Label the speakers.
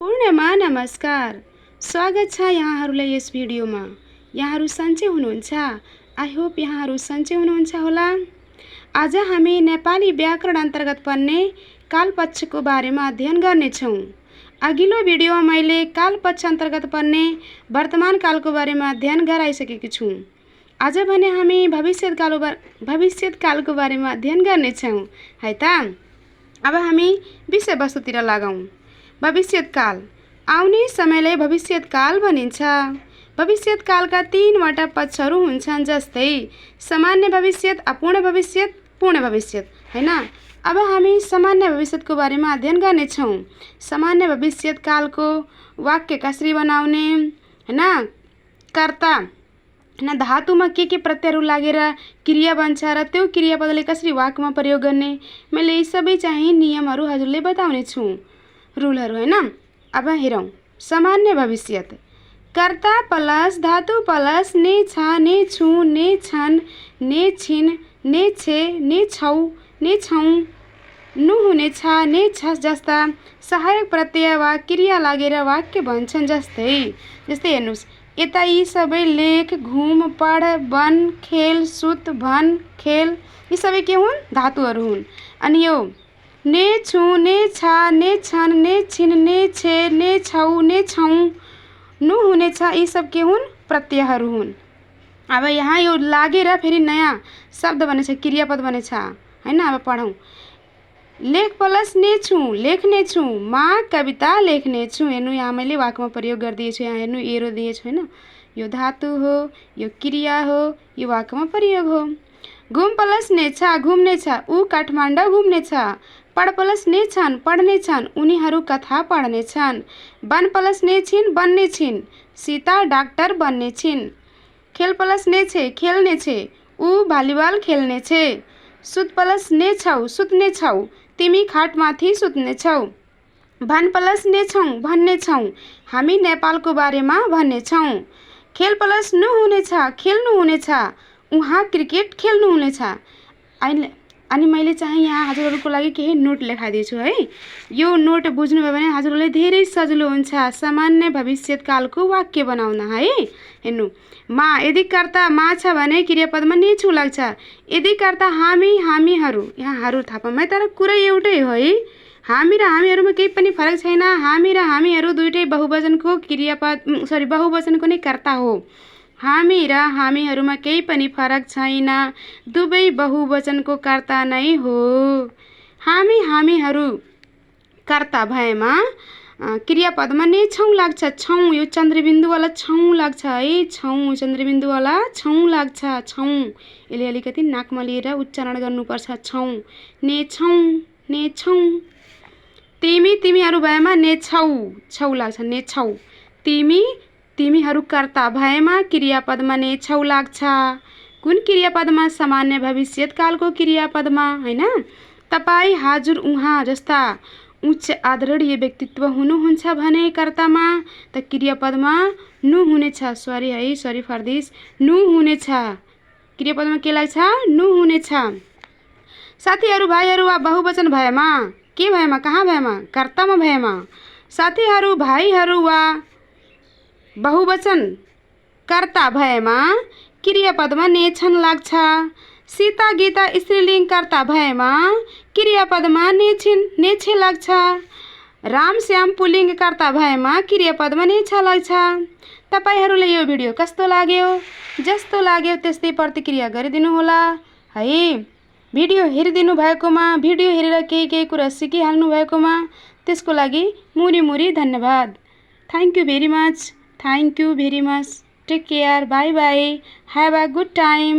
Speaker 1: पूर्णमा नमस्कार। स्वागत छ यहाँहरूलाई यस भिडियोमा। यहाँहरू सन्चै हुनुहुन्छ? आई होप यहाँहरू सन्चै हुनुहुन्छ होला। आज हामी नेपाली व्याकरण अन्तर्गत पर्ने कालपक्षको बारेमा अध्ययन गर्नेछौँ। अघिल्लो भिडियोमा मैले कालपक्ष अन्तर्गत पर्ने वर्तमान कालको बारेमा अध्ययन गराइसकेकी छु। आज भने हामी भविष्यत कालको बारेमा अध्ययन गर्नेछौँ है त। अब हामी विषयवस्तुतिर लागौँ। भविष्यत काल। आउने समयलाई भविष्यत काल भनिन्छ। भविष्यत कालका 3वटा पक्षहरू हुन्छन्, जस्तै सामान्य भविष्यत, अपूर्ण भविष्यत, पूर्ण भविष्यत हैन। अब हामी सामान्य भविष्यतको बारेमा अध्ययन गर्नेछौँ। सामान्य भविष्यत कालको वाक्य कसरी बनाउने हैन, कर्ता हैन, धातुमा के प्रत्ययहरू लागेर क्रिया बन्छ र त्यो क्रियापदले कसरी वाक्यमा प्रयोग गर्ने, मैले यी सबै चाहिँ नियमहरू हजुरले बताउने छु, रुलहरू हैन। अब हेरौँ। सामान्य भविष्यत। कर्ता प्लस धातु प्लस ने छ, ने छु, ने छन्, ने छिन्, ने छे, ने छौ, ने छौँ, नु हुनेछ, ने छस् जस्ता सहायक प्रत्यय वा क्रिया लागेर वाक्य बन्छन्। जस्तै हेर्नुहोस्, यता यी सबै लेख, घुम, पढ, बन, खेल, सुत, भन, खेल, यी सबै के हुन्? धातुहरू हुन्। अनि यो ने छु, ने छ, ने छन्, ने छिन्, ने छे, ने छौ, ने छौँ, नु हुनेछ, यी सब के हुन्? प्रत्ययहरू हुन्। अब यहाँ यो लागेर फेरि नयाँ शब्द बनेछ, क्रियापद बनेछ हैन। अब पढौँ। लेख प्लस ने छु, लेख्नेछु, मा कविता लेख्नेछु। हेर्नु, यहाँ मैले वाक्यमा प्रयोग गरिदिएछु। यहाँ हेर्नु, एरो दिएछु हैन। यो धातु हो, यो क्रिया हो, यो वाक्यमा प्रयोग हो। घुम प्लस ने छ, घुम्नेछ, ऊ काठमाडौँ घुम्नेछ। पढ प्लस ने छन्, पढ्नेछन्, उनीहरू कथा पढ्नेछन्। बन प्लस ने छिन्, बन्नेछिन्, सीता डाक्टर बन्नेछिन्। खेल प्लस ने छे, खेल्नेछे, ऊ भलिबल खेल्नेछे। सुत प्लस ने छौ, सुत्नेछौ, तिमी खाटमाथि सुत्नेछौ। भन प्लस ने छौँ, भन्नेछौँ, हामी नेपालको बारेमा भन्नेछौँ। खेल प्लस नु हुनेछ, खेल्नु हुनेछ, उहाँ क्रिकेट खेल्नु हुनेछ। अनि मैले चाहिँ यहाँ हजुरहरूको लागि केही नोट लेखाइदिएछु है। यो नोट बुझ्नुभयो भने हजुरलाई धेरै सजिलो हुन्छ सामान्य भविष्यत कालको वाक्य बनाउन है। हेर्नु, मा, यदि कर्ता मा छ भने क्रियापदमा ने छु लाग्छ। यदि कर्ता हामी, हामीहरू, यहाँ हरू थापामै, तर कुरा एउटै हो है। हामी र हामीहरूमा केही पनि फरक छैन। हामी र हामीहरू दुईटै बहुवचनको बहुवचनको नै कर्ता हो। हामी र हामीहरूमा केही पनि फरक छैन, दुवै बहुवचनको कर्ता नै हो। हामी, हामीहरू कर्ता भएमा क्रियापदमा ने छौँ लाग्छ। छौँ, यो चन्द्रबिन्दुवाला छौँ लाग्छ है। छौँ, चन्द्रबिन्दुवाला छौँ लाग्छ। छौँ, यसले अलिकति नाकमा लिएर उच्चारण गर्नुपर्छ। छौँ, ने छौँ, ने छौँ। तिमी, तिमीहरू भएमा ने छौ, छौ लाग्छ, ने छौ। तिमी, तिमीहरू कर्ता भएमा क्रियापदमा ने छौ लाग्छ। कुन क्रियापदमा? सामान्य भविष्यत कालको क्रियापदमा हैन। तपाईँ, हजुर, उहाँ जस्ता उच्च आदरणीय व्यक्तित्व हुनुहुन्छ भने कर्तामा त क्रियापदमा नु हुनेछ। सरी है, सरी फर दिस, नु हुनेछ। क्रियापदमा के लाग्छ? नु हुनेछ। साथीहरू, भाइहरू वा बहुवचन भएमा के भएमा? कहाँ भएमा? कर्तामा भएमा। साथीहरू, भाइहरू वा बहुवचन कर्ता भएमा क्रियापदमा ने छन् लाग्छ। सीता, गीता स्त्रीलिङ्ग कर्ता भएमा क्रियापदमा ने छिन्, ने छे लाग्छ। राम, श्याम पुल्लिङ्ग कर्ता भएमा क्रियापदमा ने छ लाग्छ। तपाईहरूलाई यो भिडियो कस्तो लाग्यो? जस्तो लाग्यो त्यस्तै प्रतिक्रिया गरिदिनु होला है। भिडियो हेरिदिनु भएकोमा, भिडियो हेरेर केही कुरा सिकिहाल्नु भएकोमा त्यसको लागि मुरी धन्यवाद। Thank you very much. Thank you very much. Take care. Bye bye. Have a good time.